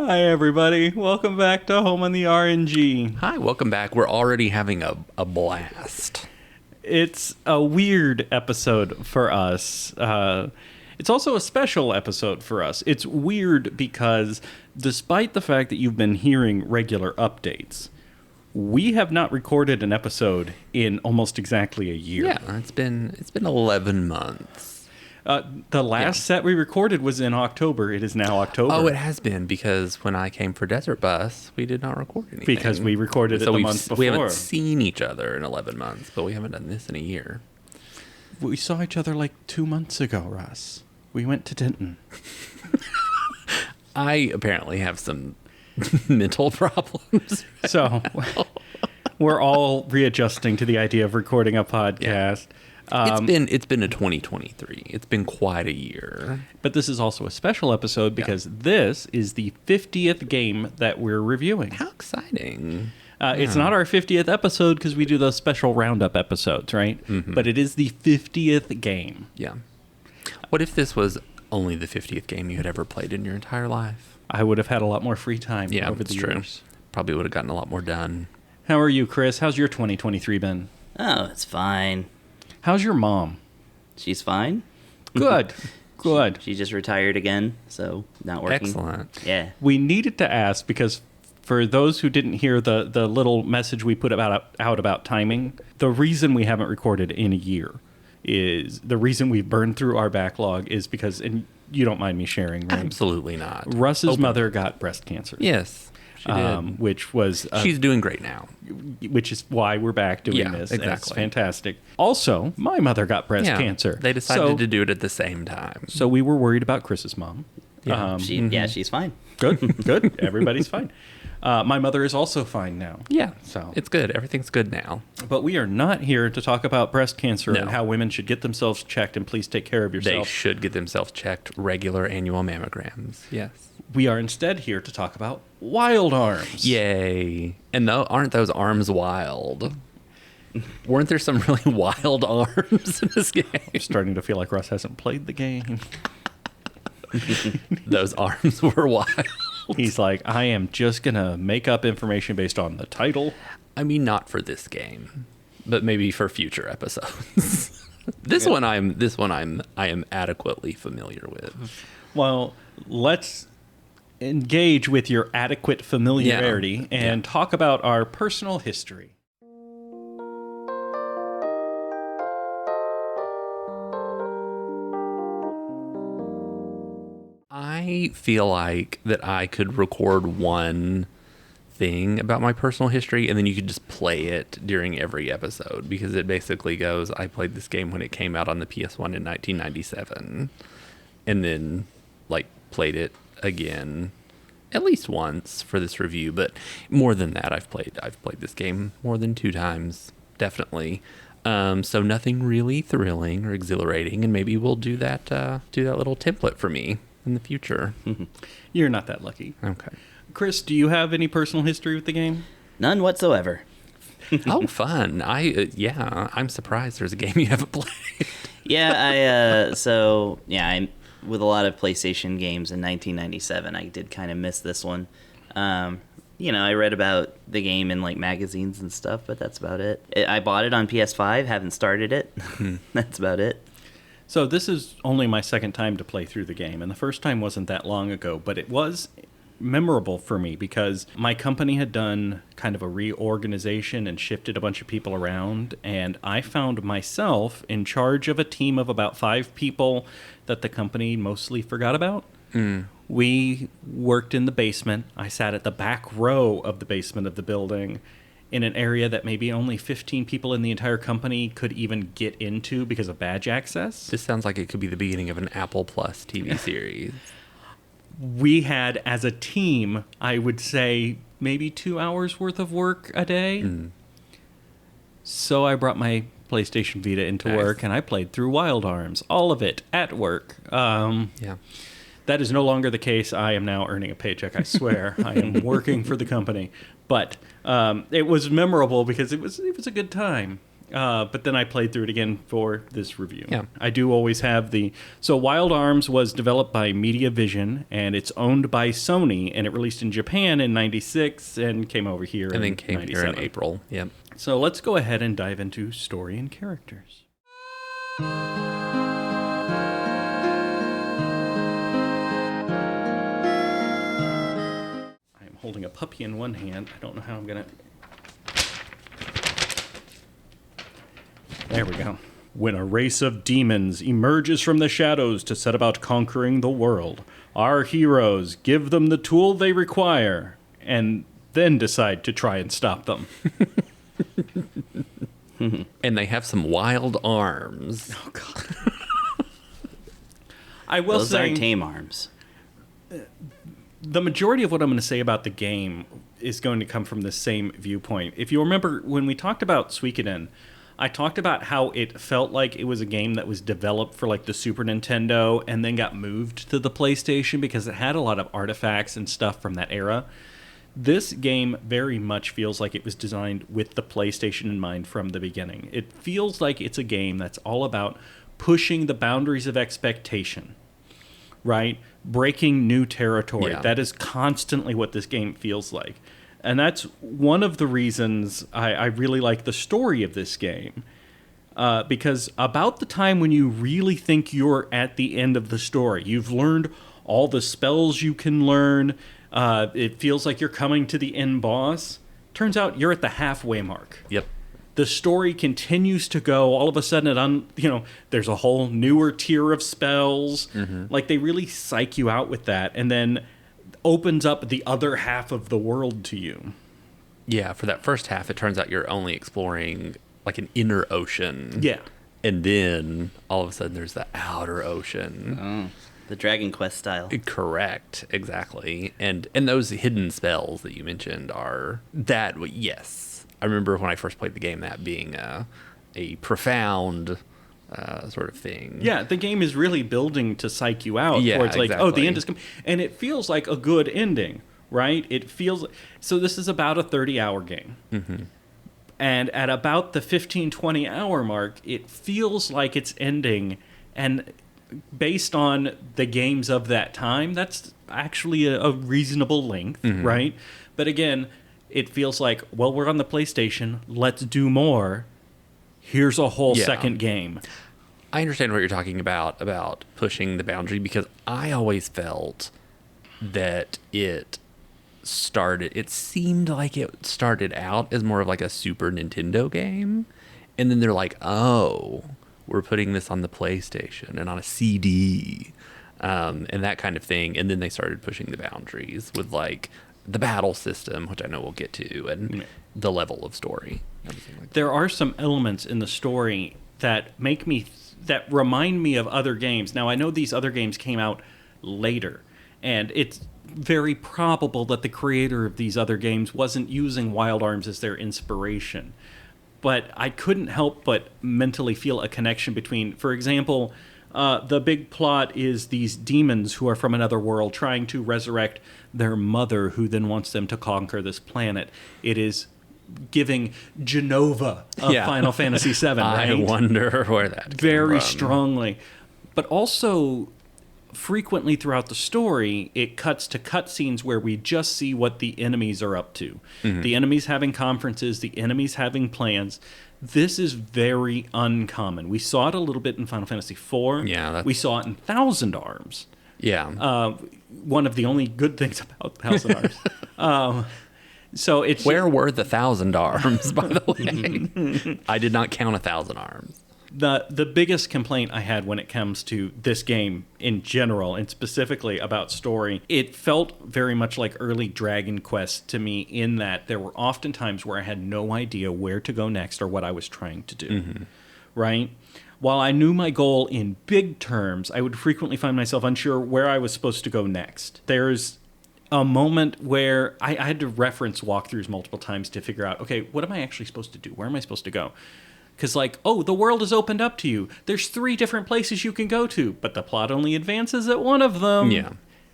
Hi, everybody. Welcome back to Home on the RNG. Hi, welcome back. We're already having a blast. It's a weird episode for us. It's also a special episode for us. It's weird because despite the fact that you've been hearing regular updates, we have not recorded an episode in almost exactly a year. Yeah, it's been 11 months. The last set we recorded was in October. It is now October. Oh, it has been, because when I came for Desert Bus, we did not record anything. Because we recorded it the month before. We haven't seen each other in 11 months, but we haven't done this in a year. We saw each other like 2 months ago, Russ. We went to Denton. I apparently have some mental problems. So we're all readjusting to the idea of recording a podcast. It's been a 2023. It's been quite a year. But this is also a special episode because this is the 50th game that we're reviewing. How exciting. It's not our 50th episode because we do those special roundup episodes, right? Mm-hmm. But it is the 50th game. Yeah. What if this was only the 50th game you had ever played in your entire life? I would have had a lot more free time over the years. Probably would have gotten a lot more done. How are you, Chris? How's your 2023 been? Oh, it's fine. How's your mom? She's fine. Good. Good. She just retired again, so not working. Excellent. Yeah. We needed to ask because for those who didn't hear the little message we put out about timing, the reason we haven't recorded in a year is the reason we've burned through our backlog is because, and you don't mind me sharing, right? Absolutely not. Russ's mother got breast cancer. Yes. She did. Which was... she's doing great now. Which is why we're back doing this. Exactly. It's fantastic. Also, my mother got breast cancer. They decided to do it at the same time. So we were worried about Chris's mom. Yeah, she's fine. Good. Everybody's fine. My mother is also fine now. Yeah, so it's good. Everything's good now. But we are not here to talk about breast cancer and how women should get themselves checked, and please take care of yourself. They should get themselves checked. Regular annual mammograms. Yes. We are instead here to talk about wild arms. Yay. And aren't those arms wild? Weren't there some really wild arms in this game? I'm starting to feel like Russ hasn't played the game. Those arms were wild. He's like, I am just going to make up information based on the title. I mean, not for this game, but maybe for future episodes. This one I am adequately familiar with. Well, let's engage with your adequate familiarity and talk about our personal history. I feel like that I could record one thing about my personal history and then you could just play it during every episode, because it basically goes, I played this game when it came out on the PS1 in 1997 and then played it again at least once for this review, but more than that, I've played this game more than 2 times, definitely. So nothing really thrilling or exhilarating, and maybe we'll do that little template for me in the future. You're not that lucky. Okay. Chris, do you have any personal history with the game? None whatsoever. Oh, fun. I'm surprised there's a game you haven't played. I'm with a lot of PlayStation games in 1997. I did kind of miss this one. I read about the game in magazines and stuff, but that's about it. I bought it on PS5, haven't started it. That's about it. So this is only my second time to play through the game, and the first time wasn't that long ago, but it was memorable for me because my company had done kind of a reorganization and shifted a bunch of people around, and I found myself in charge of a team of about 5 people that the company mostly forgot about. We worked in the basement. I sat at the back row of the basement of the building in an area that maybe only 15 people in the entire company could even get into because of badge access. This sounds like it could be the beginning of an Apple Plus TV series. We had, as a team, I would say maybe 2 hours worth of work a day. So I brought my PlayStation Vita into work, and I played through Wild Arms, all of it, at work. That is no longer the case. I am now earning a paycheck, I swear. I am working for the company. But it was memorable because it was a good time. But then I played through it again for this review. Yeah. I do always have the... So Wild Arms was developed by Media.Vision, and it's owned by Sony, and it released in Japan in 96 and came over here And in then came 97. here in April. Yep. So let's go ahead and dive into story and characters. I'm holding a puppy in one hand. I don't know how I'm going to... There we go. When a race of demons emerges from the shadows to set about conquering the world, our heroes give them the tool they require and then decide to try and stop them. And they have some wild arms. Oh, God. I will Those say... are tame arms. The majority of what I'm going to say about the game is going to come from the same viewpoint. If you remember, when we talked about Suikoden, I talked about how it felt like it was a game that was developed for like the Super Nintendo and then got moved to the PlayStation because it had a lot of artifacts and stuff from that era. This game very much feels like it was designed with the PlayStation in mind from the beginning. It feels like it's a game that's all about pushing the boundaries of expectation, right? Breaking new territory. Yeah. That is constantly what this game feels like. And that's one of the reasons I really like the story of this game. Because about the time when you really think you're at the end of the story, you've learned all the spells you can learn, it feels like you're coming to the end boss. Turns out you're at the halfway mark. Yep. The story continues to go. All of a sudden, there's a whole newer tier of spells. Mm-hmm. Like, they really psych you out with that. And then opens up the other half of the world to you. Yeah, for that first half, it turns out you're only exploring like an inner ocean. Yeah. And then all of a sudden there's the outer ocean. Oh, the Dragon Quest style. Correct, exactly. And those hidden spells that you mentioned are that, yes. I remember when I first played the game, that being a profound sort of thing. Yeah, the game is really building to psych you out. Yeah, where it's like, exactly. oh, the end is coming. And it feels like a good ending, right? It feels... So this is about a 30-hour game. Mm-hmm. And at about the 15, 20-hour mark, it feels like it's ending. And based on the games of that time, that's actually a reasonable length, mm-hmm. right? But again, it feels like, well, we're on the PlayStation. Let's do more. Here's a whole second game. I understand what you're talking about pushing the boundary, because I always felt that it seemed like it started out as more of like a Super Nintendo game, and then they're like, oh, we're putting this on the PlayStation and on a CD, and that kind of thing. And then they started pushing the boundaries with like the battle system, which I know we'll get to, and the level of story. Everything like that. There are some elements in the story that that remind me of other games. Now, I know these other games came out later, and it's very probable that the creator of these other games wasn't using Wild Arms as their inspiration. But I couldn't help but mentally feel a connection between, for example, the big plot is these demons who are from another world trying to resurrect their mother, who then wants them to conquer this planet. It is giving Genova of Final Fantasy VII, right? I wonder where that very came from. strongly. But also, frequently throughout the story, it cuts to cutscenes where we just see what the enemies are up to. Mm-hmm. The enemies having conferences, the enemies having plans. This is very uncommon. We saw it a little bit in Final Fantasy IV. Yeah, we saw it in Thousand Arms. Yeah. One of the only good things about Thousand Arms. So it's Where were the 1,000 arms, by the way? I did not count 1,000 arms. The biggest complaint I had when it comes to this game in general, and specifically about story, it felt very much like early Dragon Quest to me, in that there were often times where I had no idea where to go next or what I was trying to do, mm-hmm. right? While I knew my goal in big terms, I would frequently find myself unsure where I was supposed to go next. There's a moment where I had to reference walkthroughs multiple times to figure out, okay, what am I actually supposed to do? Where am I supposed to go? Because, like, oh, the world is opened up to you. There's 3 different places you can go to, but the plot only advances at one of them. Yeah.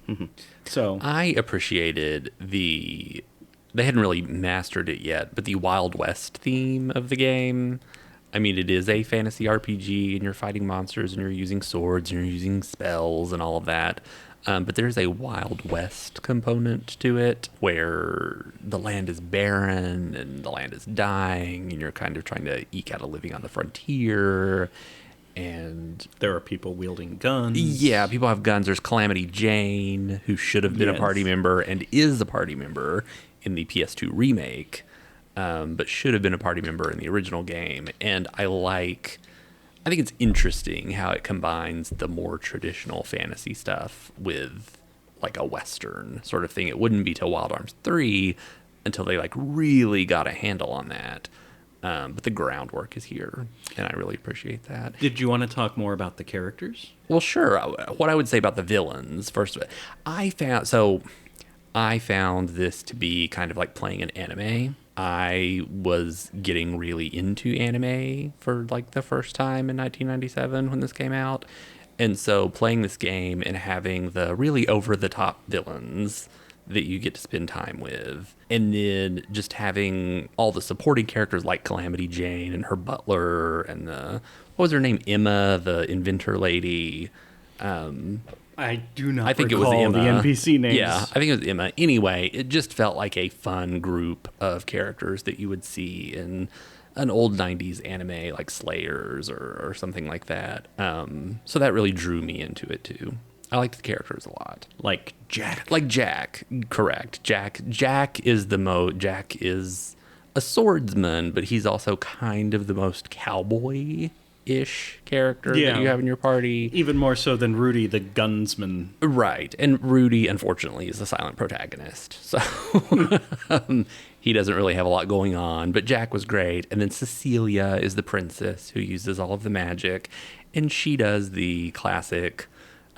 Mm-hmm. So I appreciated they hadn't really mastered it yet, but the Wild West theme of the game, I mean, it is a fantasy RPG, and you're fighting monsters, and you're using swords, and you're using spells, and all of that. But there's a Wild West component to it, where the land is barren, and the land is dying, and you're kind of trying to eke out a living on the frontier. And there are people wielding guns. Yeah, people have guns. There's Calamity Jane, who should have been a party member and is a party member in the PS2 remake, but should have been a party member in the original game. And I think it's interesting how it combines the more traditional fantasy stuff with like a Western sort of thing. It wouldn't be till Wild Arms 3 until they like really got a handle on that. But the groundwork is here, and I really appreciate that. Did you want to talk more about the characters? Well, sure. What I would say about the villains, first, I found this to be kind of like playing an anime. I was getting really into anime for like the first time in 1997 when this came out. And so playing this game and having the really over-the-top villains that you get to spend time with, and then just having all the supporting characters like Calamity Jane and her butler and what was her name, Emma, the inventor lady. I do not. I think recall it was Emma. The NPC names. Yeah, I think it was Emma. Anyway, it just felt like a fun group of characters that you would see in an old 90s anime like Slayers or something like that. So that really drew me into it too. I liked the characters a lot. Like Jack. Like Jack, correct. Jack is Jack is a swordsman, but he's also kind of the most cowboy-ish character that you have in your party. Even more so than Rudy, the gunsman. Right. And Rudy, unfortunately, is the silent protagonist. So he doesn't really have a lot going on, but Jack was great. And then Cecilia is the princess who uses all of the magic, and she does the classic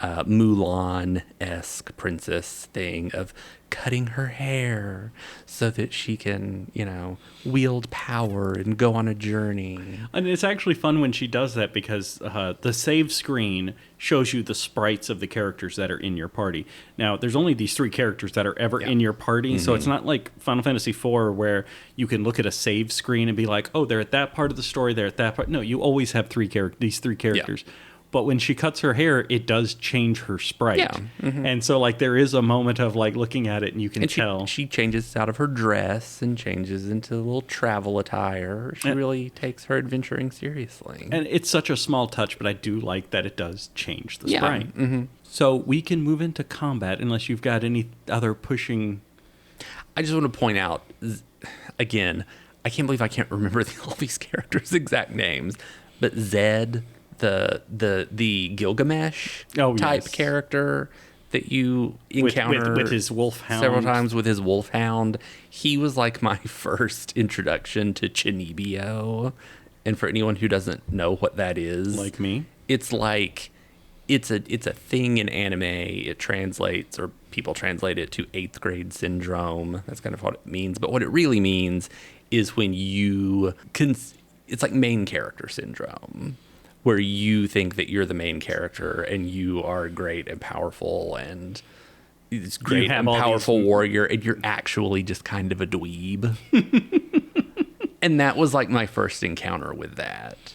Mulan-esque princess thing of cutting her hair so that she can, wield power and go on a journey. And it's actually fun when she does that because the save screen shows you the sprites of the characters that are in your party. Now, there's only these 3 characters that are ever in your party, so it's not like Final Fantasy IV where you can look at a save screen and be like, oh, they're at that part of the story, they're at that part. No, you always have these 3 characters. Yeah. But when she cuts her hair, it does change her sprite. Yeah. Mm-hmm. And so, there is a moment of, looking at it and you can tell. She changes out of her dress and changes into a little travel attire. She really takes her adventuring seriously. And it's such a small touch, but I do like that it does change the sprite. Mm-hmm. So we can move into combat unless you've got any other pushing. I just want to point out, again, I can't believe I can't remember all these characters' exact names, but Zed, the Gilgamesh type character that you encounter with his wolfhound several times with his wolfhound. He was like my first introduction to Chinibio, and for anyone who doesn't know what that is, like me, it's like it's a thing in anime. It translates, or people translate it to 8th grade syndrome. That's kind of what it means, but what it really means is when it's like main character syndrome, where you think that you're the main character and you are great and powerful and this great and powerful warrior, and you're actually just kind of a dweeb. And that was like my first encounter with that,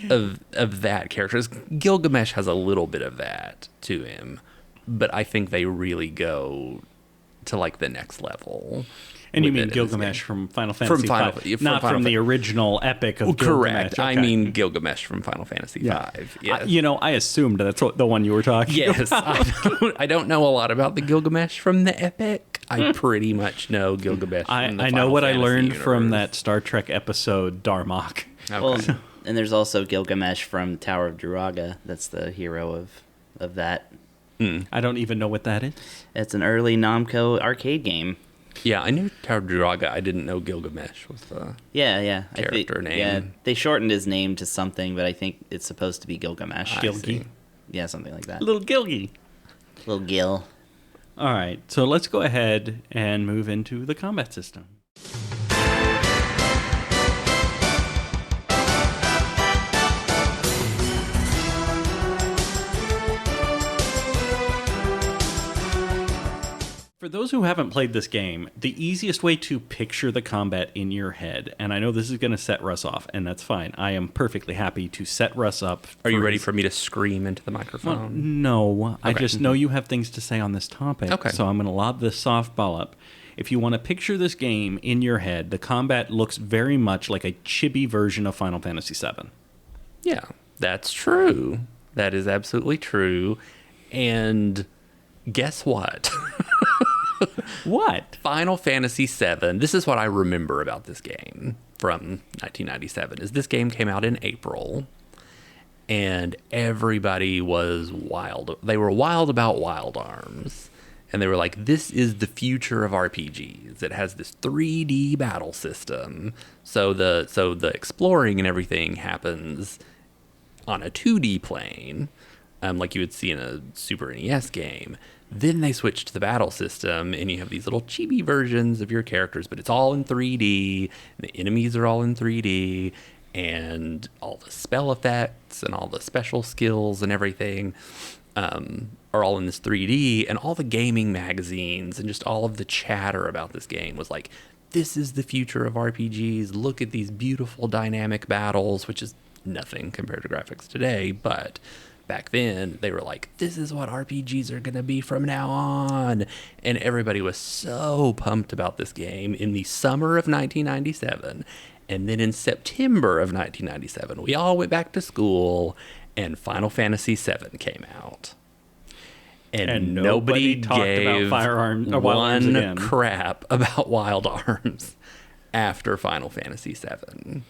of that character. Gilgamesh has a little bit of that to him, but I think they really go to the next level. And you mean Gilgamesh from Final Fantasy V, not from the original epic of Gilgamesh. Correct. Okay. I mean Gilgamesh from Final Fantasy V. Yes. I assumed that's the one you were talking about. I don't know a lot about the Gilgamesh from the epic. I pretty much know Gilgamesh from the I know what I learned from that Star Trek episode, Darmok. Okay. Well, and there's also Gilgamesh from Tower of Duraga. That's the hero of that. I don't even know what that is. It's an early Namco arcade game. Yeah, I knew Tower of Duraga. I didn't know Gilgamesh was the character name. Yeah, they shortened his name to something, but I think it's supposed to be Gilgamesh. Gilgy. Yeah, something like that. Little Gilgy. Little Gil. All right, so let's go ahead and move into the combat system. For those who haven't played this game, the easiest way to picture the combat in your head, and I know this is going to set Russ off, and that's fine. I am perfectly happy to set Russ up. Are you ready for me to scream into the microphone? Well, no. I just know you have things to say on this topic, Okay. so I'm going to lob this softball up. If you want to picture this game in your head, the combat looks very much like a chibi version of Final Fantasy VII. Yeah, that's true. That is absolutely true. And guess what? What? Final Fantasy VII, this is what I remember about this game from 1997, is this game came out in April, and everybody was wild. They were wild about Wild Arms. And they were like, this is the future of RPGs. It has this 3D battle system. So the exploring and everything happens on a 2D plane, like you would see in a Super NES game. Then they switch to the battle system, and you have these little chibi versions of your characters, but it's all in 3D. The enemies are all in 3D, and all the spell effects and all the special skills and everything are all in this 3D. And all the gaming magazines and just all of the chatter about this game was like, this is the future of RPGs. Look at these beautiful dynamic battles, which is nothing compared to graphics today, but back then they were like, this is what RPGs are going to be from now on. And everybody was so pumped about this game in the summer of 1997. And then in September of 1997, we all went back to school and Final Fantasy VII came out. And nobody talked gave about Wild Arms one again. crap about Wild Arms after Final Fantasy VII.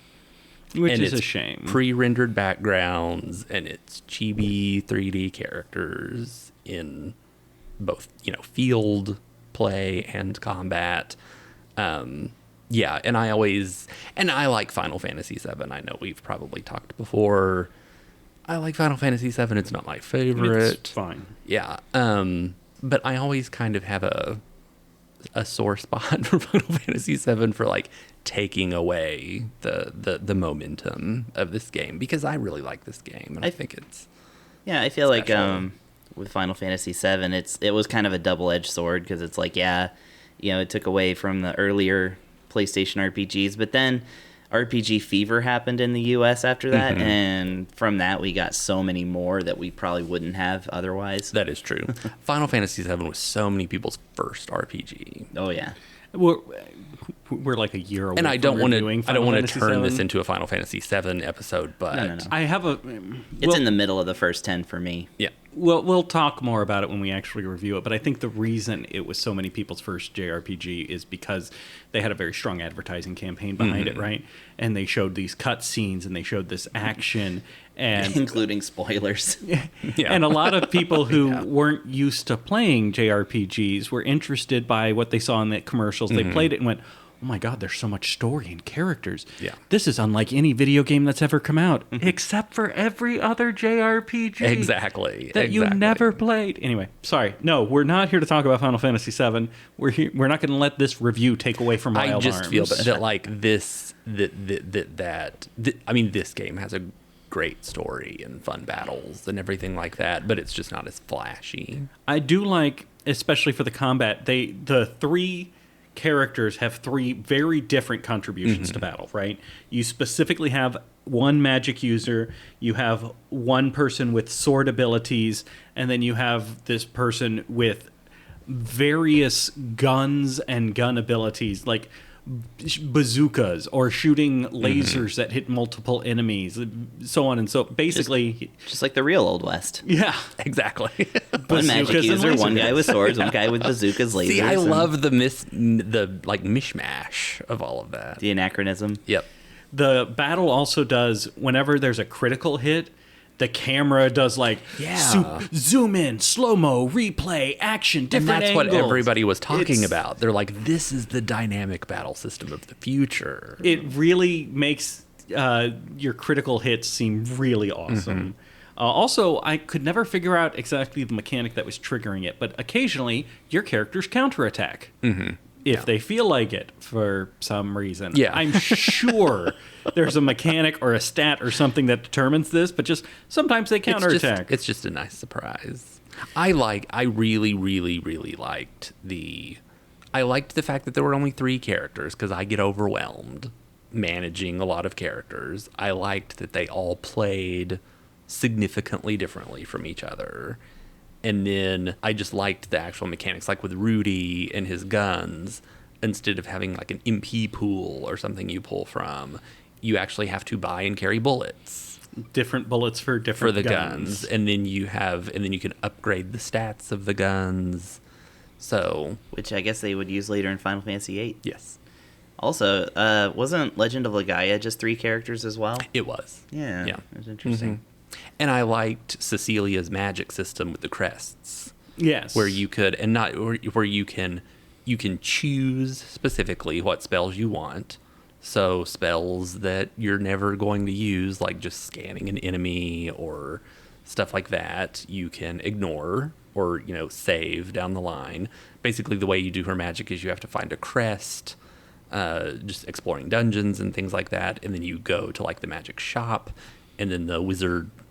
Which And is a it's shame. Pre-rendered backgrounds, and it's chibi 3D characters in both, field play and combat. Yeah, and I like Final Fantasy VII. I know we've probably talked before. I like Final Fantasy VII. It's not my favorite. It's fine. Yeah, but I always kind of have a sore spot for Final Fantasy VII for like taking away the momentum of this game, because I really like this game and I think it's I feel special. like with Final Fantasy VII, it was kind of a double-edged sword, because it's like, it took away from the earlier PlayStation RPGs, but then RPG fever happened in the US after that, and from that we got so many more that we probably wouldn't have otherwise. That is true. Final Fantasy VII was so many people's first RPG. Oh yeah. We're like a year away. And I don't want to turn this into a Final Fantasy VII episode, but No. I have a. It's in the middle of the first 10 for me. yeah. We'll talk more about it when we actually review it, but I think the reason it was so many people's first JRPG is because they had a very strong advertising campaign behind it, right? And they showed these cutscenes and they showed this action, and Including spoilers. Yeah. and a lot of people who weren't used to playing JRPGs were interested by what they saw in the commercials. They played it and went, oh my God, there's so much story and characters. Yeah. This is unlike any video game that's ever come out, except for every other JRPG. Exactly. That you never played. Anyway, sorry. No, we're not here to talk about Final Fantasy VII. We're not going to let this review take away from Wild I just Arms. feel that like this I mean, this game has a great story and fun battles and everything like that, but it's just not as flashy. I do like, especially for the combat, the three characters have three very different contributions to battle, right? You specifically have one magic user, you have one person with sword abilities, and then you have this person with various guns and gun abilities, like bazookas or shooting lasers that hit multiple enemies, so on and so. Basically, Just like the real Old West. yeah. Exactly. One magic Bazookas and user, laser one guy guns. with swords, one guy with bazookas, lasers. See, I and love the mishmash of all of that. the anachronism. Yep. The battle also does, whenever there's a critical hit, the camera does like zoom in, slow-mo, replay, action, And different that's angles. what everybody was talking It's- about. They're like, this is the dynamic battle system of the future. It really makes your critical hits seem really awesome. Also, I could never figure out exactly the mechanic that was triggering it, but occasionally your characters counterattack. If they feel like it for some reason. Yeah. I'm sure there's a mechanic or a stat or something that determines this, but just sometimes they counterattack. It's just a nice surprise. I really, really, really liked I liked the fact that there were only 3 characters, because I get overwhelmed managing a lot of characters. I liked that they all played significantly differently from each other. And then I just liked the actual mechanics, like with Rudy and his guns. Instead of having like an MP pool or something you pull from, you actually have to buy and carry bullets. Different bullets for different guns. And then you can upgrade the stats of the guns. So, which I guess they would use later in Final Fantasy VIII. Yes. Also, wasn't Legend of Legaia just 3 characters as well? It was. Yeah. It was interesting. Mm-hmm. And I liked Cecilia's magic system with the crests. Yes. Where you could, where you can choose specifically what spells you want. So spells that you're never going to use, like just scanning an enemy or stuff like that, you can ignore or, save down the line. Basically, the way you do her magic is you have to find a crest, just exploring dungeons and things like that, and then you go to like the magic shop, and then the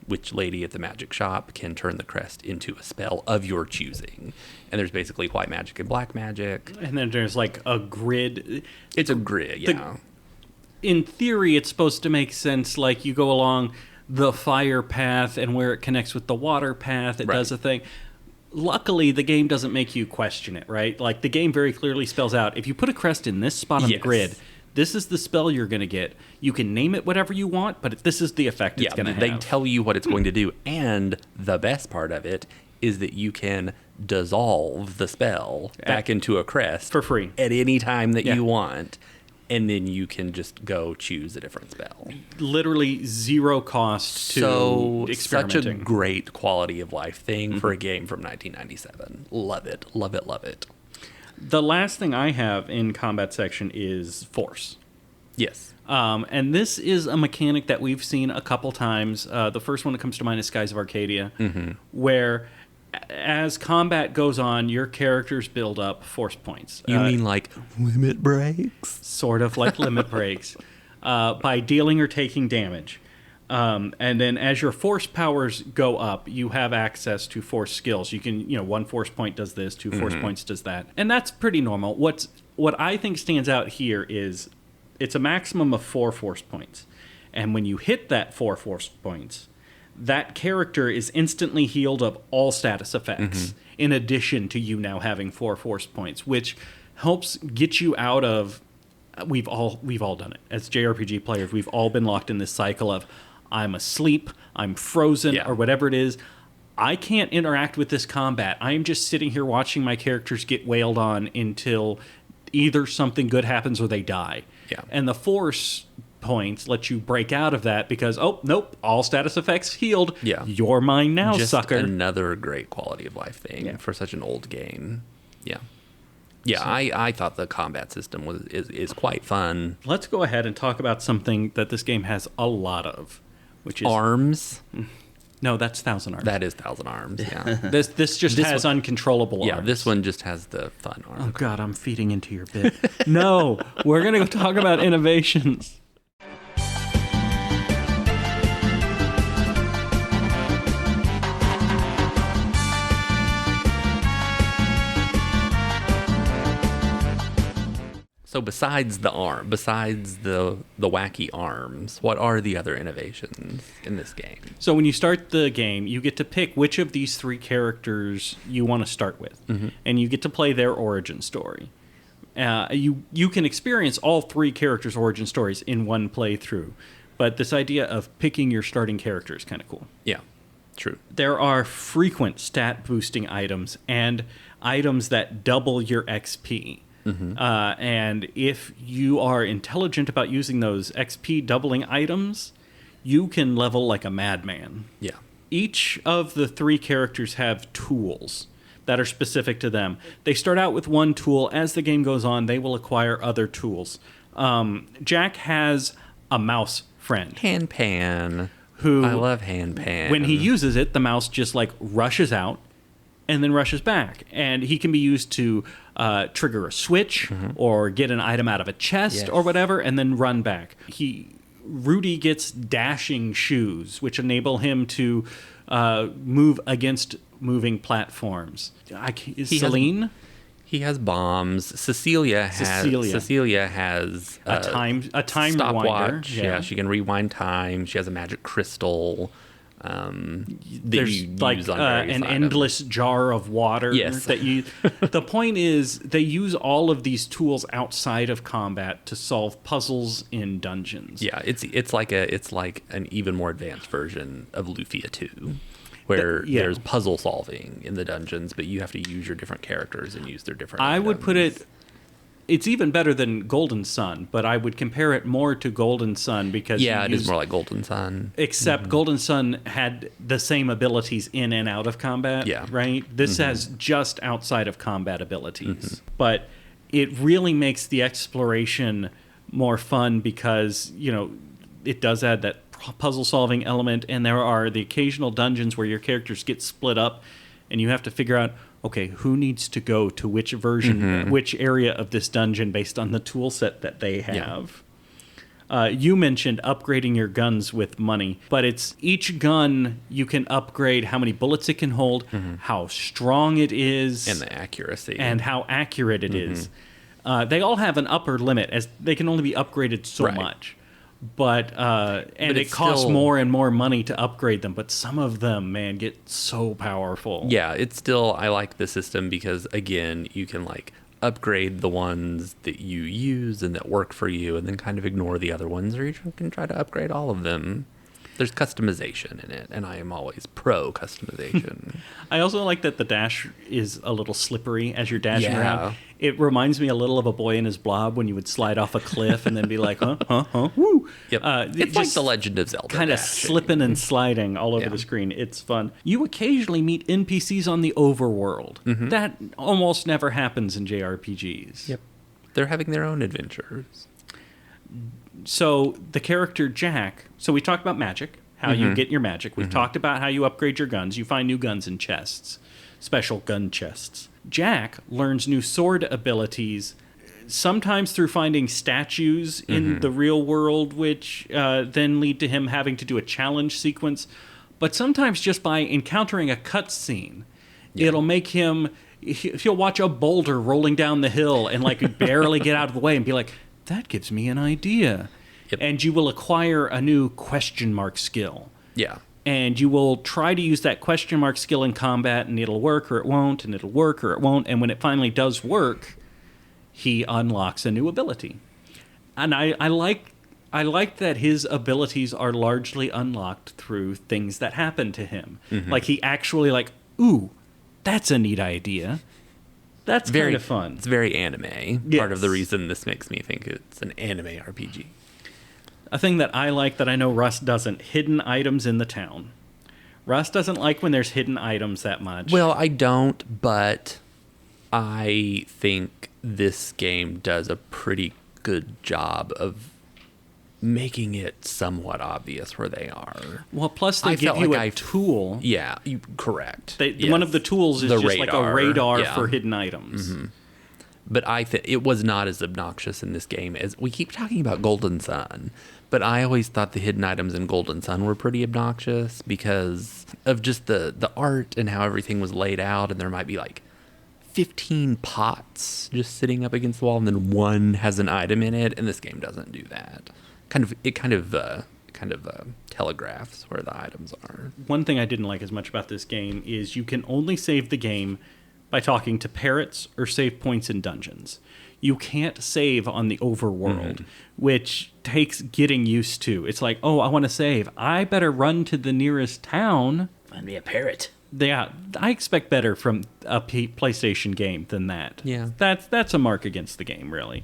witch lady at the magic shop can turn the crest into a spell of your choosing. And there's basically white magic and black magic. And then there's like a grid. It's a grid, yeah. In theory, it's supposed to make sense, like you go along the fire path, and where it connects with the water path, it does a thing. Luckily, the game doesn't make you question it, right? Like, the game very clearly spells out, if you put a crest in this spot on the grid, this is the spell you're going to get. You can name it whatever you want, but this is the effect it's going to have. They tell you what it's going to do, and the best part of it is that you can dissolve the spell back into a crest for free at any time that you want. And then you can just go choose a different spell. Literally zero cost to experimenting. Such a great quality of life thing for a game from 1997. Love it, love it, love it. The last thing I have in combat section is force. Yes. And this is a mechanic that we've seen a couple times. The first one that comes to mind is Skies of Arcadia, where as combat goes on, your characters build up force points. You mean like limit breaks? Sort of like limit breaks, by dealing or taking damage. And then as your force powers go up, you have access to force skills. You can, 1 force point does this, 2 force points does that. And that's pretty normal. What I think stands out here is it's a maximum of 4 force points. And when you hit that 4 force points, that character is instantly healed of all status effects, in addition to you now having 4 force points, which helps get you out of... We've all done it. As JRPG players, we've all been locked in this cycle of, I'm asleep, I'm frozen, or whatever it is. I can't interact with this combat. I am just sitting here watching my characters get wailed on until either something good happens or they die. Yeah. And the force points let you break out of that because, oh, nope, all status effects healed. Yeah. You're mine now, just sucker. Another great quality of life thing for such an old game. Yeah. Yeah, so, I thought the combat system is quite fun. Let's go ahead and talk about something that this game has a lot of, which is... Arms? No, that's Thousand Arms. That is Thousand Arms, yeah. This just has uncontrollable arms. Yeah, this one just has the fun arms. Oh, God, I'm feeding into your bit. No, we're going to go talk about innovations. So besides the wacky arms, what are the other innovations in this game? So when you start the game, you get to pick which of these 3 characters you want to start with, and you get to play their origin story. You can experience all 3 characters' origin stories in one playthrough, but this idea of picking your starting character is kind of cool. Yeah, true. There are frequent stat boosting items and items that double your XP. And if you are intelligent about using those XP doubling items, you can level like a madman. Yeah. Each of the 3 characters have tools that are specific to them. They start out with one tool. As the game goes on, they will acquire other tools. Jack has a mouse friend. Handpan. Who, I love Handpan. When he uses it, the mouse just like rushes out and then rushes back. And he can be used to trigger a switch or get an item out of a chest or whatever, and then run back. Rudy gets dashing shoes, which enable him to move against moving platforms. He Celine? He has bombs. Cecilia has A time stopwatch. rewinder. Yeah, she can rewind time. She has a magic crystal. There's like an endless jar of water. Yes. The point is, they use all of these tools outside of combat to solve puzzles in dungeons. Yeah, it's like an even more advanced version of Lufia 2, where there's puzzle solving in the dungeons, but you have to use your different characters and use their different. I items. would put it. It's even better than Golden Sun, but I would compare it more to Golden Sun because it is more like Golden Sun. Except Golden Sun had the same abilities in and out of combat. Yeah. Right? This has just outside of combat abilities. But it really makes the exploration more fun because, it does add that puzzle solving element, and there are the occasional dungeons where your characters get split up and you have to figure out, okay, who needs to go to which version, which area of this dungeon based on the tool set that they have. Yeah. You mentioned upgrading your guns with money, but it's each gun you can upgrade how many bullets it can hold, how strong it is, and the accuracy, and how accurate it is. They all have an upper limit, as they can only be upgraded so much. But it costs more and more money to upgrade them. But some of them, man, get so powerful. Yeah, I like the system because, again, you can upgrade the ones that you use and that work for you, and then kind of ignore the other ones, or you can try to upgrade all of them. There's customization in it, and I am always pro customization. I also like that the dash is a little slippery as you're dashing Yeah. around. It reminds me a little of A Boy and His Blob when you would slide off a cliff and then be like, woo. Yep. It's like The Legend of Zelda. Kind of slipping and sliding all over the screen. It's fun. You occasionally meet NPCs on the overworld. That almost never happens in JRPGs. Yep. They're having their own adventures. So the character Jack, so we talked about magic, how you get your magic. We've talked about how you upgrade your guns. You find new guns in chests, special gun chests. Jack learns new sword abilities, sometimes through finding statues in the real world, which then lead to him having to do a challenge sequence, but sometimes just by encountering a cutscene. It'll make him, he'll watch a boulder rolling down the hill and barely get out of the way and be like, that gives me an idea. Yep. And you will acquire a new question mark skill. Yeah. And you will try to use that question mark skill in combat, and it'll work or it won't, and it'll work or it won't. And when it finally does work, he unlocks a new ability. And I like that his abilities are largely unlocked through things that happen to him. Like he actually ooh, that's a neat idea. That's kind of fun. It's very anime. Yes. Part of the reason this makes me think it's an anime RPG. A thing that I like that I know Russ doesn't, hidden items in the town. Russ doesn't like when there's hidden items that much. Well, I don't, but I think this game does a pretty good job of making it somewhat obvious where they are. Well, plus they give you a tool. Yeah, correct. One of the tools is the just radar. like a radar for hidden items. But I think it was not as obnoxious in this game as we keep talking about Golden Sun. But I always thought the hidden items in Golden Sun were pretty obnoxious because of just the art and how everything was laid out. And there might be 15 pots just sitting up against the wall, and then one has an item in it. And this game doesn't do that. It kind of telegraphs where the items are. One thing I didn't like as much about this game is you can only save the game by talking to parrots or save points in dungeons. You can't save on the overworld, which takes getting used to. It's like, oh, I want to save. I better run to the nearest town. Find me a parrot. Yeah, I expect better from a PlayStation game than that. Yeah. That's a mark against the game, really.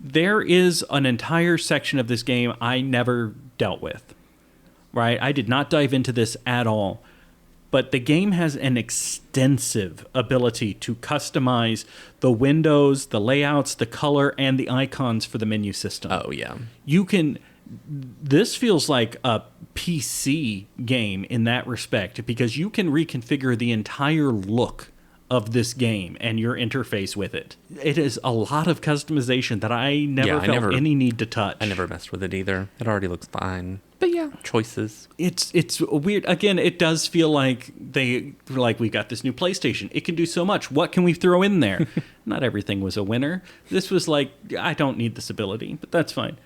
There is an entire section of this game I never dealt with, right? I did not dive into this at all. But the game has an extensive ability to customize the windows, the layouts, the color, and the icons for the menu system. Oh, yeah. This feels like a PC game in that respect because you can reconfigure the entire look of this game and your interface with it. It is a lot of customization that I never felt any need to touch. I never messed with it either. It already looks fine. But yeah, choices. It's weird. Again, it does feel like we got this new PlayStation. It can do so much. What can we throw in there? Not everything was a winner. This was like, I don't need this ability, but that's fine.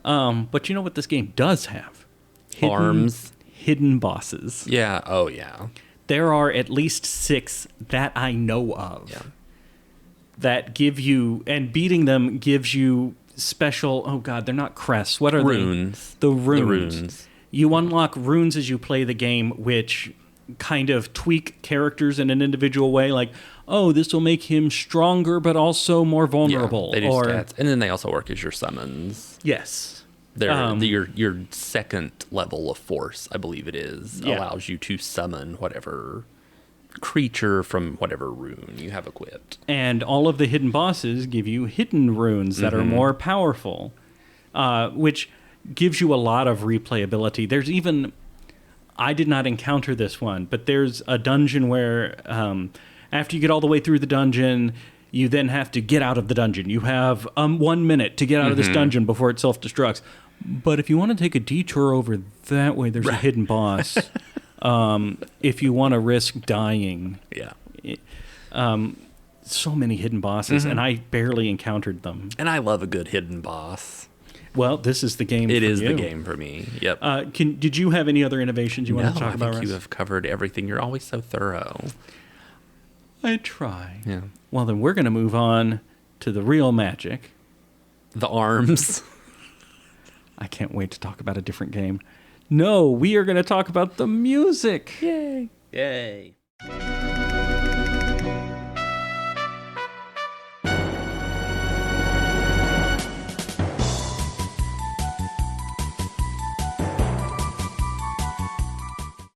But you know what this game does have? Hidden bosses. Yeah. Oh, yeah. There are at least 6 that I know of. Yeah. That give you, and beating them gives you special, oh god, they're not crests. What are runes? The runes. You unlock runes as you play the game, which kind of tweak characters in an individual way. Like, oh, this will make him stronger, but also more vulnerable. Yeah, they do stats. And then they also work as your summons. Yes. They're your second level of force, I believe it is, allows you to summon whatever creature from whatever rune you have equipped. And all of the hidden bosses give you hidden runes that are more powerful, which gives you a lot of replayability. There's even, I did not encounter this one, but there's a dungeon where after you get all the way through the dungeon, you then have to get out of the dungeon. You have 1 minute to get out of this dungeon before it self-destructs. But if you want to take a detour over that way, there's a hidden boss. If you want to risk dying. Yeah. So many hidden bosses, and I barely encountered them. And I love a good hidden boss. Well, this is the game for you. It is the game for me. Yep. Did you have any other innovations you want to talk about, I think Russ? you have covered everything. You're always so thorough. I try. Yeah. Well, then we're going to move on to the real magic. The arms. I can't wait to talk about a different game. No, we are going to talk about the music. Yay. Yay.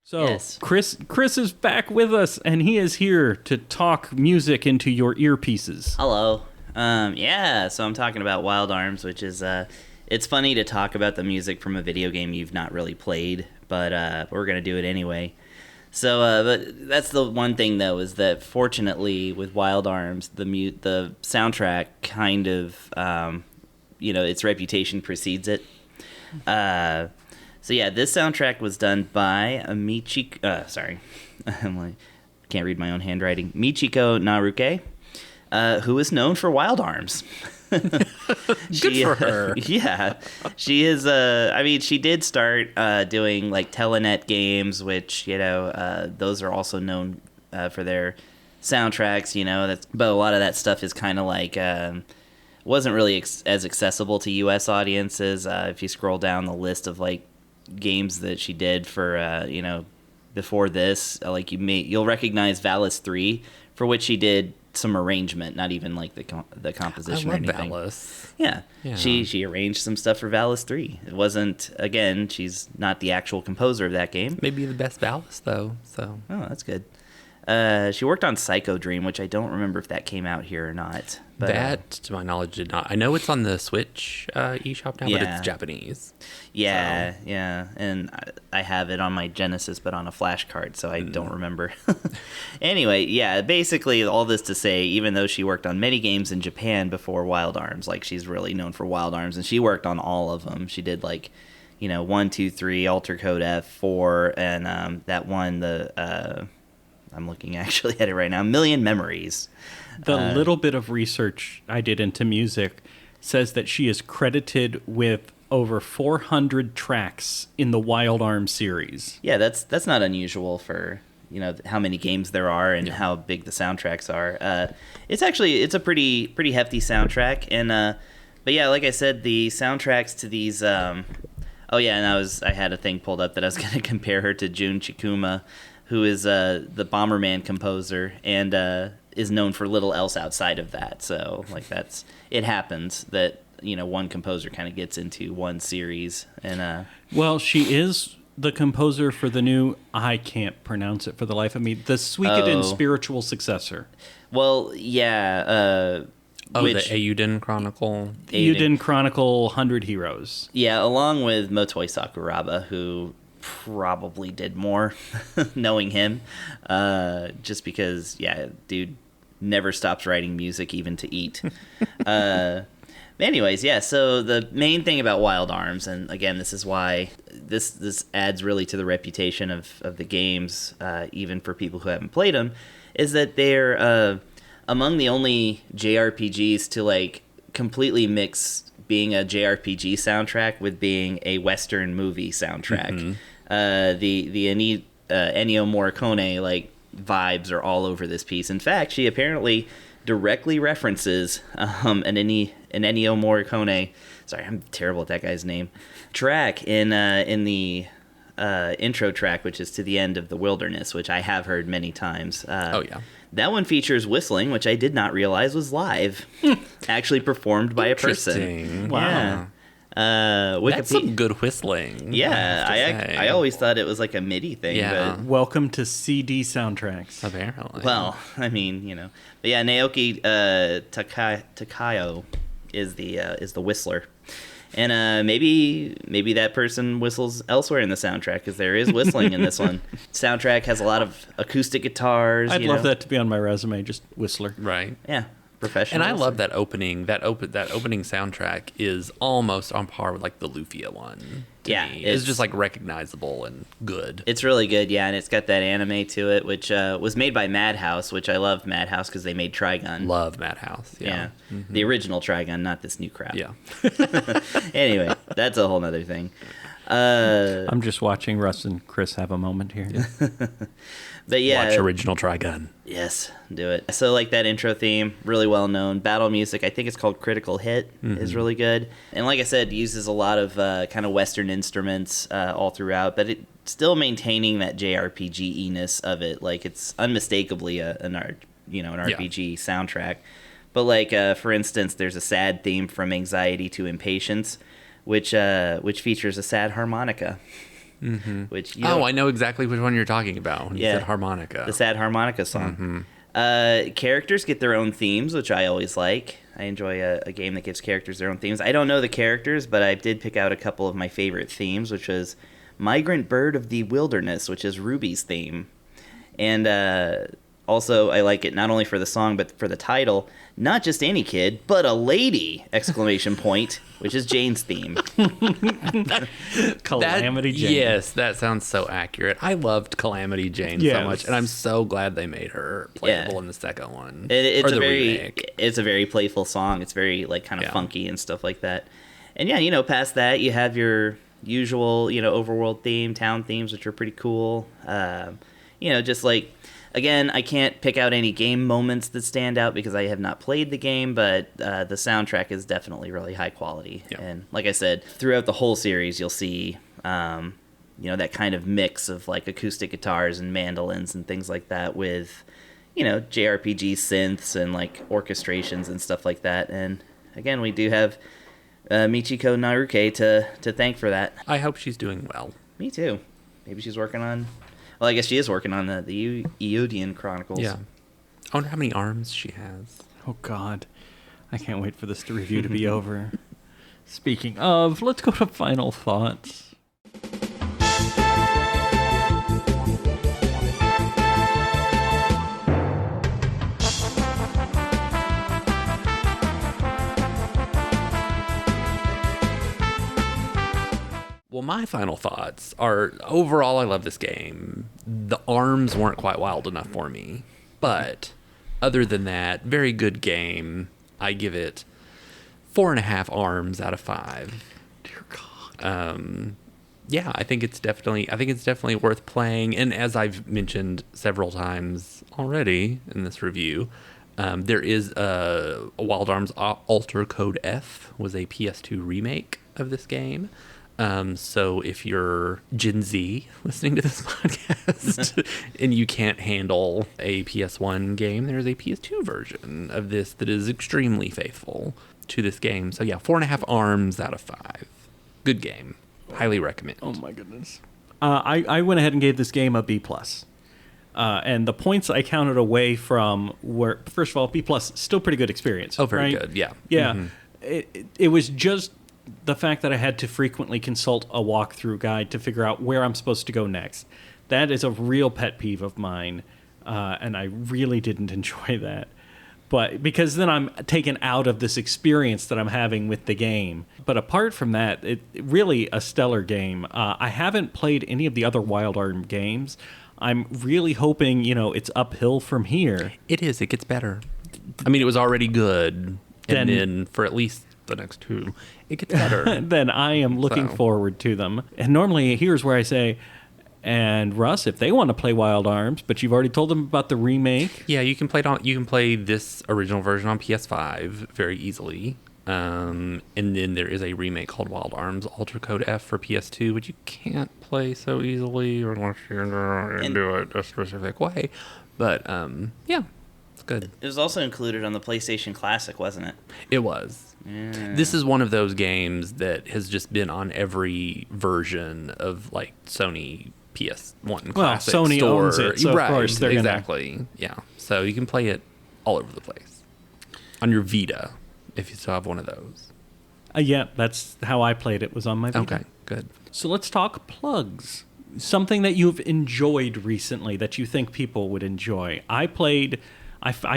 So, yes. Chris is back with us, and he is here to talk music into your earpieces. Hello. So I'm talking about Wild Arms, which is, it's funny to talk about the music from a video game you've not really played, but we're going to do it anyway. So, but that's the one thing, though, is that fortunately with Wild Arms, the soundtrack kind of, its reputation precedes it. So yeah, this soundtrack was done by can't read my own handwriting. Michiko Naruke, who is known for Wild Arms. Good for her. Yeah, she is. She did start doing like Telenet games, which those are also known for their soundtracks. But a lot of that stuff is kind of like wasn't really as accessible to U.S. audiences. If you scroll down the list of like games that she did for before this, you'll recognize Valis 3, for which she did some arrangement, not even like the composition I love or anything. Valis. Yeah. She arranged some stuff for Valis 3. It wasn't, again, she's not the actual composer of that game. Maybe the best Valis though. So Oh, that's good. She worked on Psycho Dream, which I don't remember if that came out here or not. But, that, to my knowledge, did not. I know it's on the Switch eShop now, but Yeah. it's Japanese. Yeah, and I have it on my Genesis, but on a flash card, so I don't remember. Anyway, yeah, basically all this to say, even though she worked on many games in Japan before Wild Arms, like she's really known for Wild Arms, and she worked on all of them. She did 1, 2, 3, Alter Code F, 4, and that one, I'm looking actually at it right now, Million Memories. The little bit of research I did into music says that she is credited with over 400 tracks in the Wild Arms series. Yeah, that's not unusual for how many games there are and how big the soundtracks are. It's a pretty hefty soundtrack, and but yeah, like I said, the soundtracks to these. And I had a thing pulled up that I was going to compare her to Jun Chikuma, who is the Bomberman composer and is known for little else outside of that. So it happens that one composer kind of gets into one series, and well, she is the composer for the new, I can't pronounce it for the life of me, the Suikoden spiritual successor. Well, yeah. The Eiyuden Chronicle. Eiyuden Chronicle 100 Heroes. Yeah, along with Motoi Sakuraba, who probably did more, knowing him. Just because, yeah, dude never stops writing music even to eat. Anyways, yeah, so the main thing about Wild Arms, and again, this is why this adds really to the reputation of the games, even for people who haven't played them, is that they're among the only JRPGs to like completely mix being a JRPG soundtrack with being a Western movie soundtrack. The Ennio Morricone like vibes are all over this piece. In fact, she apparently directly references an Ennio Morricone. Sorry, I'm terrible at that guy's name. Track in the intro track, which is To the End of the Wilderness, which I have heard many times. Oh yeah. That one features whistling, which I did not realize was live. Actually performed by a person. Interesting. Wow. Yeah. That's some good whistling. Yeah, I always thought it was like a MIDI thing. Yeah. But, Welcome to CD soundtracks. Apparently. well, I mean, But yeah, Naoki Takayo is the whistler. And maybe that person whistles elsewhere in the soundtrack, because there is whistling in this one. Soundtrack has a lot of acoustic guitars. I'd love that to be on my resume, just whistler. Right. Yeah, professional. And I whistler. love that opening. That opening soundtrack is almost on par with like the Lufia one. Yeah, It's just like recognizable and good. It's really good, yeah, and it's got that anime to it, which was made by Madhouse, which I love Madhouse because they made Trigun. Love Madhouse. Yeah, the original Trigun, not this new crap. Yeah. Anyway, that's a whole nother thing. I'm just watching Russ and Chris have a moment here. But yeah, Watch original Trigun. yes, do it. So like that intro theme, really well known. Battle music, I think it's called Critical Hit, is really good. And like I said, uses a lot of kind of Western instruments all throughout, but it still maintaining that JRPG-iness of it. Like it's unmistakably an RPG soundtrack. But like for instance, there's a sad theme from Anxiety to Impatience, which features a sad harmonica. Which I know exactly which one you're talking about when you Yeah. said harmonica. the sad harmonica song. Characters get their own themes, which I always like. I enjoy a game that gives characters their own themes. I don't know the characters, but I did pick out a couple of my favorite themes, which was Migrant Bird of the Wilderness, which is Ruby's theme. And also, I like it not only for the song, but for the title. Not just any kid, but a lady! Exclamation point, which is Jane's theme. Calamity Jane. Yes, that sounds so accurate. I loved Calamity Jane Yes. so much, and I'm so glad they made her playable Yeah. in the second one. It's or the remake. remake. It's a very playful song. It's very like kind of Yeah. funky and stuff like that. And yeah, past that you have your usual, overworld theme, town themes, which are pretty cool. Just like, again, I can't pick out any game moments that stand out because I have not played the game, but the soundtrack is definitely really high quality. Yeah. And like I said, throughout the whole series, you'll see, that kind of mix of like acoustic guitars and mandolins and things like that with, JRPG synths and like orchestrations and stuff like that. And again, we do have Michiko Naruke to thank for that. I hope she's doing well. Me too. Maybe she's working on... Well, I guess she is working on the Eodian Chronicles. Yeah. I wonder how many arms she has. Oh, God. I can't wait for this review to be over. Speaking of, let's go to final thoughts. Well, my final thoughts are, overall, I love this game. The arms weren't quite wild enough for me. But other than that, very good game. I give it 4.5 arms out of 5. Dear God. Yeah, I think it's definitely worth playing. And as I've mentioned several times already in this review, there is a Wild Arms Alter Code F was a PS2 remake of this game. So if you're Gen Z listening to this podcast and you can't handle a PS1 game, there's a PS2 version of this that is extremely faithful to this game. So yeah, 4.5 arms out of 5. Good game. Highly recommend. Oh, my goodness. I went ahead and gave this game a B+. And the points I counted away from were, first of all, B+, still pretty good experience. Oh, very right? good. Yeah. Yeah. Mhm. It was just the fact that I had to frequently consult a walkthrough guide to figure out where I'm supposed to go next. That is a real pet peeve of mine, and I really didn't enjoy that. But because then I'm taken out of this experience that I'm having with the game. But apart from that, it really a stellar game. I haven't played any of the other Wild Arm games. I'm really hoping, it's uphill from here. It is. It gets better. I mean, it was already good. And then for at least the next two, it gets better. Then I am looking forward to them. And normally, here's where I say, and Russ, if they want to play Wild Arms, but you've already told them about the remake. Yeah, you can play this original version on PS5 very easily. And then there is a remake called Wild Arms Ultra Code F for PS2, which you can't play so easily unless you do it a specific way. But yeah, it's good. It was also included on the PlayStation Classic, wasn't it? It was. Yeah. This is one of those games that has just been on every version of like Sony PS1 Classic Sony store. owns it, so right, of course they're exactly. Yeah, so you can play it all over the place on your Vita if you still have one of those. Yeah, that's how I played it. Was on my Vita. Okay, good. So let's talk plugs. Something that you've enjoyed recently that you think people would enjoy. I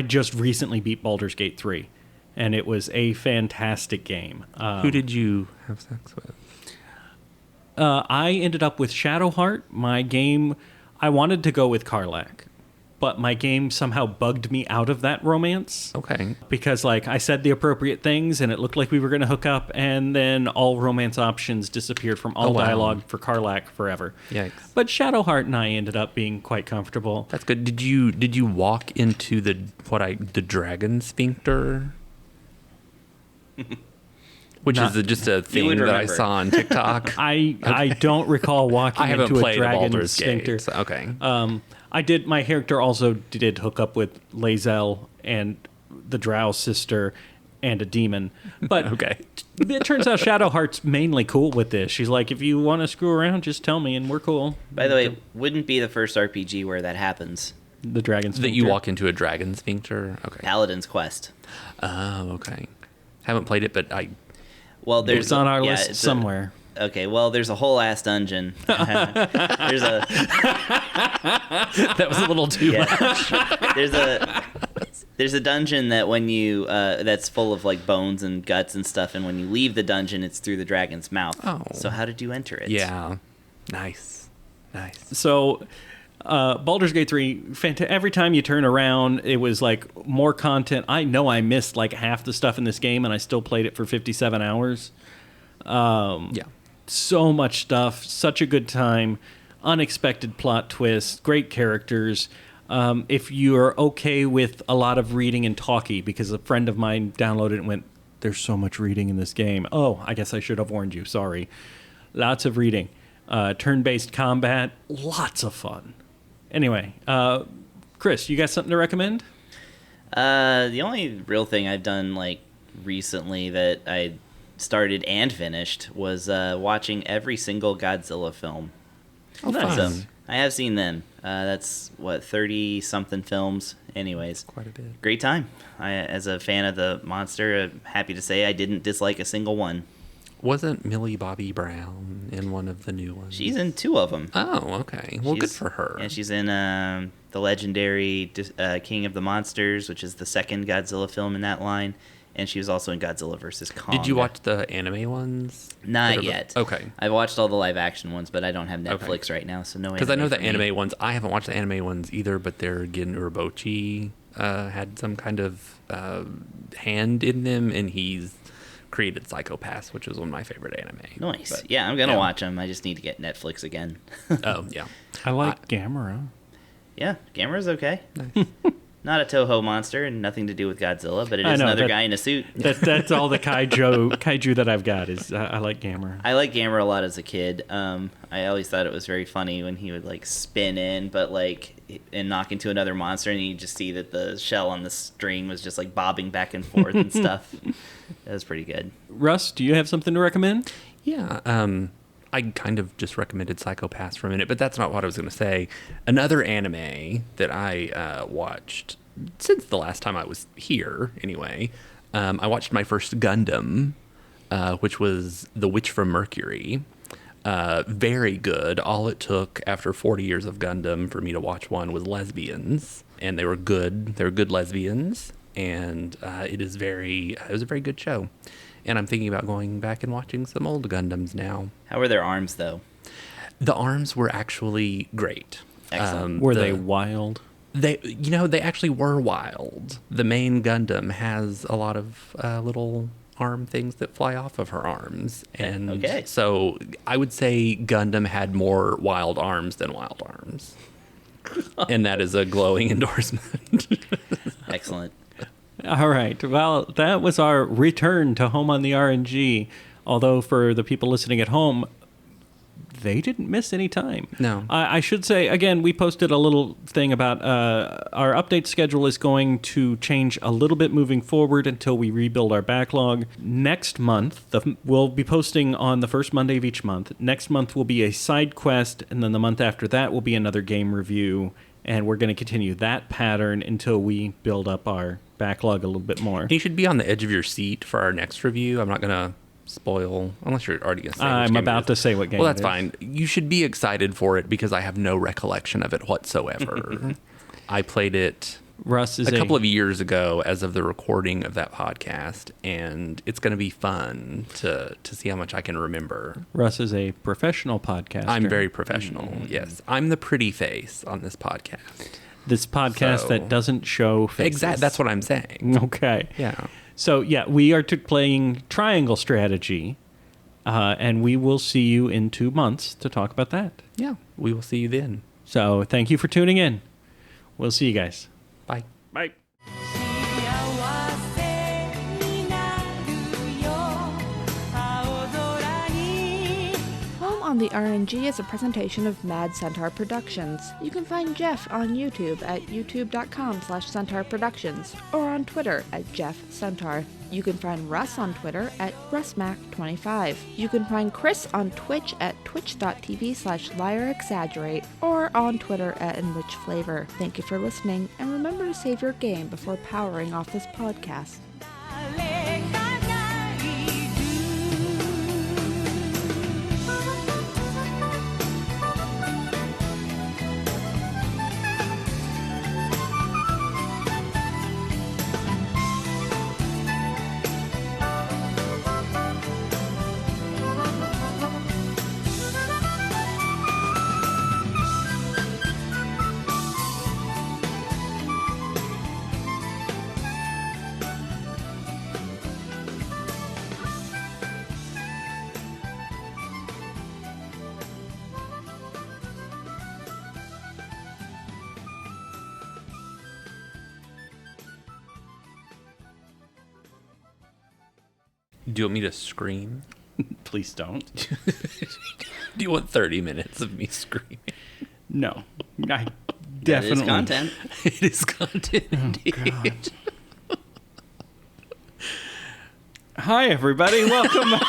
just recently beat Baldur's Gate 3, and it was a fantastic game. Who did you have sex with? I ended up with Shadowheart. My game, I wanted to go with Karlach, but my game somehow bugged me out of that romance. Okay. Because, I said the appropriate things, and it looked like we were going to hook up, and then all romance options disappeared from all dialogue for Karlach forever. Yikes. But Shadowheart and I ended up being quite comfortable. That's good. Did you walk into the dragon sphincter? Which is just a thing that I saw on TikTok. I don't recall walking into a dragon sphincter. So, okay. I did. My character also did hook up with Lae'zel and the Drow sister and a demon. But okay. It turns out Shadowheart's mainly cool with this. She's like, if you want to screw around, just tell me and we're cool. By the way, wouldn't be the first RPG where that happens. The dragon sphincter. That you walk into a dragon sphincter? Okay. Paladin's Quest. Oh, okay. Haven't played it, but Well, it's on our list somewhere. Okay, well, there's a whole ass dungeon. There's a. That was a little too much. There's a dungeon that when you that's full of bones and guts and stuff, and when you leave the dungeon, it's through the dragon's mouth. Oh. So how did you enter it? Yeah. Nice. So. Baldur's Gate 3, every time you turn around, it was more content. I know I missed half the stuff in this game, and I still played it for 57 hours. Yeah. So much stuff, such a good time, unexpected plot twists, great characters. If you're okay with a lot of reading and talky, because a friend of mine downloaded it and went, there's so much reading in this game. Oh, I guess I should have warned you, sorry. Lots of reading. Turn-based combat, lots of fun. Anyway, Chris, you got something to recommend? The only real thing I've done recently that I started and finished was watching every single Godzilla film. Oh, nice. So, I have seen them. That's 30-something films. Anyways, quite a bit. Great time. As a fan of the monster, I'm happy to say I didn't dislike a single one. Wasn't Millie Bobby Brown in one of the new ones? She's in 2 of them. Oh, okay. Well, good for her. Yeah, she's in the legendary King of the Monsters, which is the second Godzilla film in that line, and she was also in Godzilla vs. Kong. Did you watch the anime ones? Not yet. Okay. I've watched all the live-action ones, but I don't have Netflix right now, so no anime. Because I know the for me. anime ones. I haven't watched the anime ones either, but their Gen Urobuchi had some kind of hand in them, and he's created Psycho-Pass, which was one of my favorite anime. Nice. But, yeah, I'm going to watch them. I just need to get Netflix again. Oh, yeah. I like Gamera. Yeah, Gamera's okay. Nice. Not a Toho monster and nothing to do with Godzilla, but it is another guy in a suit. That's all the kaiju that I've got is I like Gamera. I like Gamera a lot as a kid. I always thought it was very funny when he would spin in, but and knock into another monster, and you just see that the shell on the string was just bobbing back and forth and stuff. That was pretty good. Russ, do you have something to recommend? Yeah. I kind of just recommended Psycho-Pass for a minute, but that's not what I was going to say. Another anime that I watched since the last time I was here, anyway. I watched my first Gundam which was The Witch from Mercury. Very good. All it took after 40 years of Gundam for me to watch one was lesbians, and they were good. They were good lesbians, and it was a very good show. And I'm thinking about going back and watching some old Gundams now. How were their arms, though? The arms were actually great. Excellent. Were they wild? They actually were wild. The main Gundam has a lot of little arm things that fly off of her arms. And Okay. so I would say Gundam had more wild arms than wild arms. And that is a glowing endorsement. Excellent. All right. Well, that was our return to Home on the RNG. Although for the people listening at home, they didn't miss any time. No. I should say, again, we posted a little thing about our update schedule is going to change a little bit moving forward until we rebuild our backlog. Next month, we'll be posting on the first Monday of each month. Next month will be a side quest, and then the month after that will be another game review. And we're going to continue that pattern until we build up our backlog a little bit more. You should be on the edge of your seat for our next review. I'm not going to spoil, unless you're already going to say which I'm game it about is. to say what game Well, it that's is. fine. You should be excited for it because I have no recollection of it whatsoever. I played it Russ is a couple of years ago as of the recording of that podcast, and it's going to be fun to see how much I can remember. Russ is a professional podcaster. I'm very professional, yes. I'm the pretty face on this podcast. This podcast So- that doesn't show faces. Exactly. That's what I'm saying. Okay. Yeah. So, yeah, we are playing Triangle Strategy, and we will see you in 2 months to talk about that. Yeah. We will see you then. So, thank you for tuning in. We'll see you guys. Bye. Bye. Home on the RNG is a presentation of Mad Centaur Productions. You can find Jeff on YouTube at youtube.com/Centaur Productions or on Twitter at Jeff Centaur. You can find Russ on Twitter at RussMac25. You can find Chris on Twitch at twitch.tv/LiarExaggerate or on Twitter at EnrichFlavor. Thank you for listening, and remember to save your game before powering off this podcast. Do you want me to scream? Please don't. Do you want 30 minutes of me screaming? No. I That definitely. is content. It is content indeed. Hi, everybody. Welcome.